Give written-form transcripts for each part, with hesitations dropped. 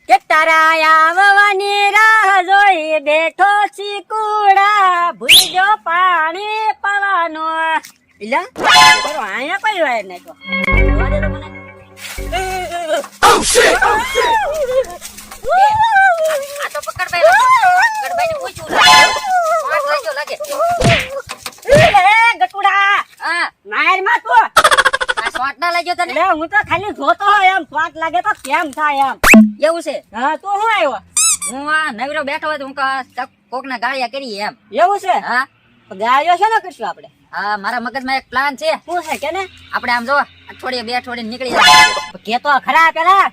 કે તારા આવવાની રાહ જોઈ બેઠો ચીકુડા ભૂજો પાણી પવાનો ઇલા આયા કોઈ હોય નહીં તો જોવા દે તો મને આ તો પકડ ને પૂછું લાગે ગટુડા હા માર માં તો આ શોટ ના લાગ્યો તને લે હું તો ખાલી જોતો હોય એમ શોટ લાગે તો કેમ થાય એમ એવું છે હા તો હું આવ્યો હું આ નવરો બેઠો હોય તો હું કોક ના ગાળિયા કરી એમ એવું છે હા ગાળિયો છે ને કરશું આપણે હા મારા મગજમાં એક પ્લાન છે શું છે કે ને આપણે આમ જો અઠવાડિયે બે અઠવાડિયે નીકળી જાય કે તો ખરા પેલા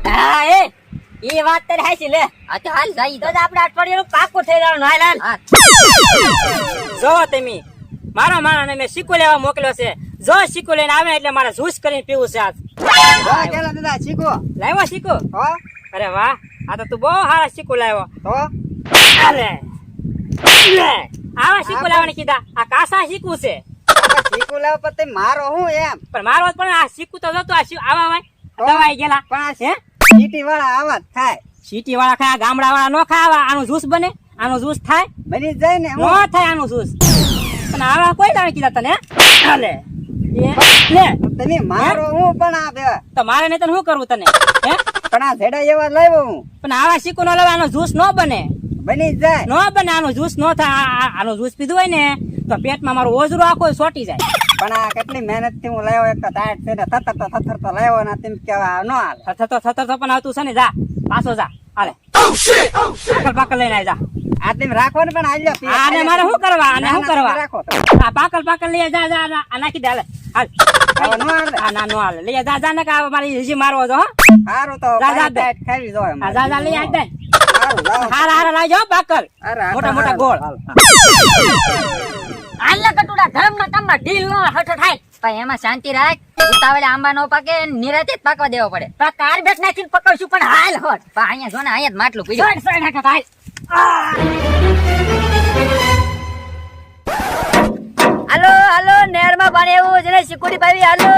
હા એ વાત તારી હાચી લે આ તો હાલ જાય તો આપણે અઠવાડિયાનું પાકું થઈ જવાનું હાલ હાલ જો તમે મારા માણસને મેં શીકુ લેવા મોકલ્યો છે જો શીકુ લઈને આવે એટલે મારે જ્યુસ કરીને પીવું છે આજ કેલા દાદા શીખો લાવ્યો શીકુ હો અરે વાહ આ તો તું બહુ સારા શીકુ લાવ્યો તો અરે લે આવા શીકુ લાવવાની કીધા આ કાસા શીકુ છે શીખો લાવ પર મારો હું એમ પણ મારો પણ આ શીકુ તો જતો આવા દવાઈ ગયેલા પણ આ સીટી વાળા આવા થાય સિટી વાળા ખાય ગામડા વાળા નો ખાવા આનું જ્યુસ બને આનું જ્યુસ થાય બની જાય ને નો થાય આનું જ્યુસ પણ આવા કોઈ દાણે કીધા તને લે લે તમે મારો હું પણ આ બે તો મારે નહીં તને શું કરવું તને હે પણ આ ઝેડા એવા લાવ્યો હું પણ આવા શીકુ નો લાવે આનો જ્યુસ નો બને બની જાય નો બને આનો જ્યુસ નો થાય આનો જ્યુસ પીધું હોય ને તો પેટમાં મારું ઓજરું આખો સોટી જાય પણ આ કેટલી મહેનત થી હું લાવ્યો એક તો ટાઈટ છે ને થતર તો લાવ્યો ને તેમ કેવા ન હાલે થતર તો પણ આવતું છે ને જા પાછો જા હાલે પાકલ લઈને આવી જા આ તેમ રાખો ને પણ આલ્યો આને મારે શું કરવા આને શું કરવા રાખો તો આ પાકલ લઈ જા જા આ નાખી દે હાલે હાલ હવે ન હાલે આ ના નો હાલે લઈ જા ને કે મારી હજી મારવો છો હો સારું તો જા, જા, ટાઈટ ખાવી જોઈએ આ જા લઈ આજ દે સારું લાવો હારા લાવજો પાકલ અરે મોટા ગોળ આલ્લા કટુડા ધર્મ ના કામમાં ઢીલ નો હઠ થાય પણ એમાં શાંતિ રાખ ઉતાવળે આંબા નો પાકે નિરાતે જ પાકવા દેવો પડે પણ કાર્બેટ નાખીને પકવશું પણ હાલ હોત પણ અહીંયા જો ને અહીંયા જ માટલું પીડ્યું સોય નાખો થાય હાલો હાલો નહેર માં પાણી એવું છે ને સિક્યુરિટી ભાઈ હાલો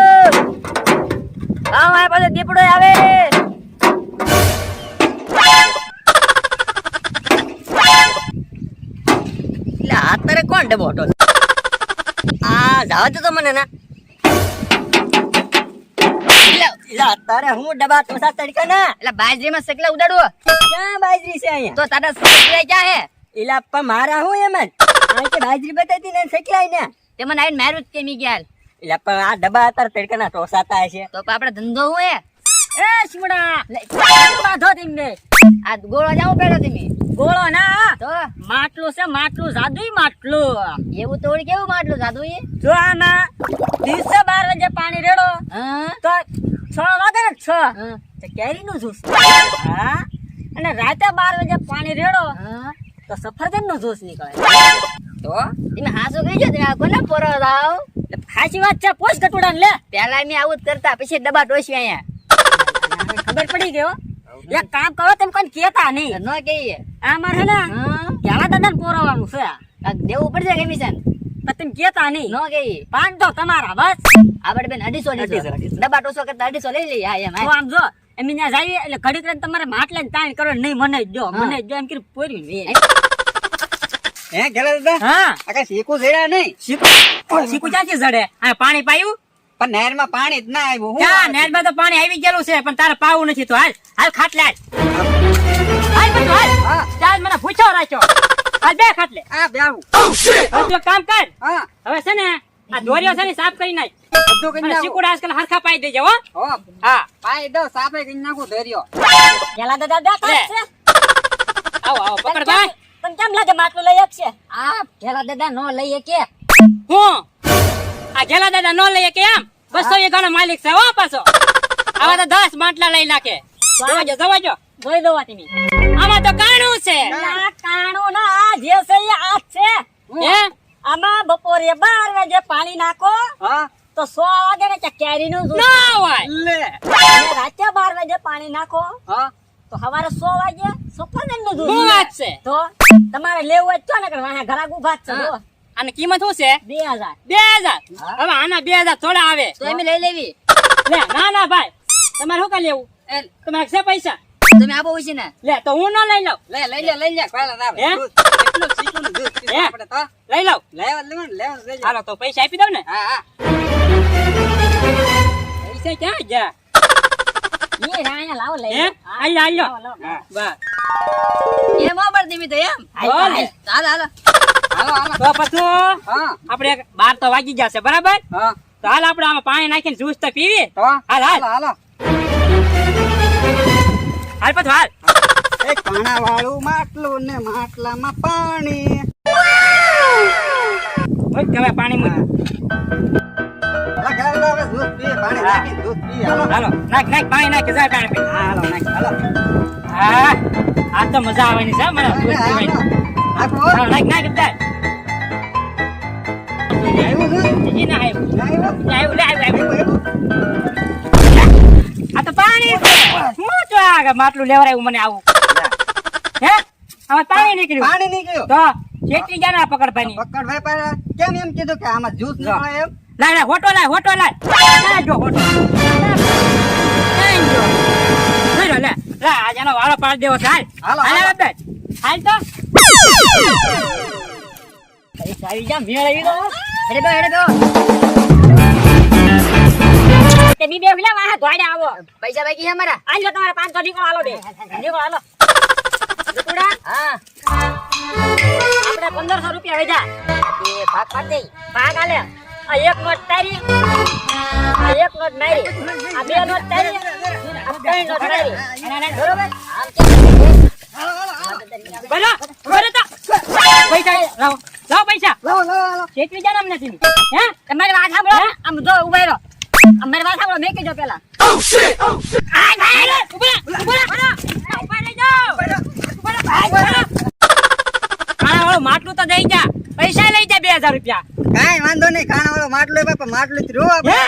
હા મારા પાસે દીપડો આવે એટલે અત્યારે કોણ ડબો હતો આ જાવ તો મને ના અત્યારે હું ડબા તોસા તડકા ના એટલે બાજરી માં સકલા ઉડાડવો ક્યાં બાજરી છે અહીંયા તો તારા સકલા ક્યાં હે એલા પણ મારા હું એમ જ આ કે બાજરી બતાતી ને સકલાય ને તે મને આવીને મારું જ કેમી ગયા એટલે પણ આ ડબા અત્યારે તડકા ના તોસાતા છે તો આપણે ધંધો હું એ શિમડા બાધો તેમને આ ગોળો જાવ પેલો તમે ગોળો ના તો માટલું છે માટલું જાદુઈ માટલું એવું તો કેવું માટલું જાદુઈ જો આમાં દિવસે 12 વાગે પાણી રેડો તો 6 વાગે ને 6 તો કેરી નું જ્યુસ હા અને રાતે 12 વાગે પાણી રેડો તો સફરજન નું જ્યુસ નીકળે તો તમે હાસો કહી જો તમે કોને પોરો દાવ હાચી વાત છે પોસ કટુડા લે પેલા મે આવું જ કરતા પછી ડબ્બા ટોસી અહીંયા ખબર પડી ગયો એક કામ કરો તમે કોઈ કેતા નહીં ન કહીએ આ મારે ને કેળા દાદા પોરવાનું છે દેવું પડશે કમિશન પણ તમે કેતા નહીં ન કહીએ 500 તમારા બસ આપણે બેન 250 ડબ્બા ટોસો કરતા 250 લઈ લઈએ એમ આમ જો એમ ત્યાં જાય એટલે ઘડીક રહીને તમારે માટલે તાણ કરો નહીં મને જ જો એમ કરી પોર્યું હે કેલા દાદા હા આ કઈ શીખું જેડા નહીં શીકુ ચાચી જડે આ પાણી પાયું પણ નહેર માં પાણી જ ના આવ્યું ક્યાં નહેરમાં તો પાણી આવી ગયેલું છે પણ તારે પાવું નથી તો હાલ હાલ ખાટલે હાલ બધું હાલ ચાલ મને પૂછો રાખ્યો હાલ બે ખાટલે આ બેવું હવે તું એક કામ કર હા હવે છે ને આ દોરીઓ છે ને સાફ કરી નાખ બધું કરી અને નાખો શીકુડા આજકાલ હરખા પાઈ દેજો હો હો હા પાઈ દો સાફે કરી નાખું ધર્યો કેલા દાદા બે લે. આવો પકડ ભાઈ પણ કેમ લાગે માટલું લઈ શકશે આ કેલા દાદા નો લઈએ કે હું આ ગેલા દાદા નો લઈએ કે આમ 200 વીઘાનો માલિક છે હો પાછો આવા તો 10 માટલા લઈ નાખે જવાજો જોઈ દો તમે આમાં તો કાણું છે આ કાણું ના આ જે છે એ આ જ છે હે આમાં બપોરે 12 વાગે પાણી નાખો હા તો 100 વાગે ને કેરી નું ના હોય લે રાતે 12 વાગે પાણી નાખો હા તો સવારે 100 વાગે સફરજન નું દૂધ શું વાત છે તો તમારે લેવું હોય તો ને વાહે ઘરાક ઉભા જ છે જો આની કિંમત શું છે 2000 2000 હવે આના 2000 થોડા આવે તો એમ લઈ લેવી લે ના ભાઈ તમારે શું કાંઈ લેવું તમારે છે પૈસા તમે આપો છે ને લે તો હું ન લઈ લઉં લઈ લે પહેલા તારે. હે? દૂધ, એટલું ચીકુનું દૂધ પીવું હે? આપણે તો. લઈ લઉં લેવાનું લેજો. હાલો તો પૈસા આપી દઉં ને હા હા પૈસા ક્યાં ગયા એ રાયા લાવો લઈ હે આલ્યો હા. બસ એમ ઓબર દીમી તો એમ બોલે. હાલો હાલો હાલો હાલો તો પછી હા આપણે 12 તો વાગી જશે બરાબર હા તો હાલ આપણે આમાં પાણી નાખીને જ્યુસ તો પીવી તો હાલ હાલ હાલો હાલ પછી હાલ એક પાણા વાળું માટલું ને માટલામાં પાણી ઓય કવે પાણી મૂક હાલો ઘરે તો હવે દૂધ પીએ પાણી હા. નાખી દૂધ પીએ હાલો હાલો નાખ પાણી નાખ જાય પાણી પી હા, હાલો નાખ હાલો હા આ તો મજા આવવાની છે મને જ્યુસ પીવાની નાખો હાલો નાખ જાય આવ્યું દૂધ ઈ ના આવ્યું આવ્યું લે આવ્યું આવ્યું આ તો પાણી હું તો આ માટલું લેવરાયું મને આવું હે આમાં પાણી નીકળ્યું પાણી નીકળ્યું તો શેઠી ગયા ના પકડભાઈ પકડ ભાઈ પર કેમ એમ કીધું કે આમાં જ્યુસ ન મળે એમ લાય હોટો લાય જો હોટો લે આજ એનો વાળો પાડી દેવો છે હાલ હાલો, હાલ હાલો. બધા હાલ તો સારી જા મેળ આવી તો હેડે બે તે બી બે વિલા વાહ દોડે આવો પૈસા બાકી છે અમારા આજો તમારે 500 નીકળો હાલો બે નીકળો હાલો ટુકડા હા આપણે 1500 રૂપિયા વેજા એ ભાગ પાડ દે ભાગ આલે આ એક નોટ તારી આ એક નોટ મારી આ બે નોટ તારી આ ત્રણ નોટ મારી બરોબર આમ કે બોલો બોલો તો પૈસા લાવો લાવો પૈસા લાવો લાવો શેઠવી જા નામ નથી હે તમારી વાત સાંભળો આમ જો ઉભા રહો અમારી વાત સાંભળો મેં કીધું પેલા આ ભાઈ રે ઉભા રહી જાઓ આ માટલું તો દઈ જા પૈસા લઈ જા 2000 રૂપિયા કાંઈ વાંધો નહીં ખાણા વાળો માટલું બાપા માટલું જ રો હે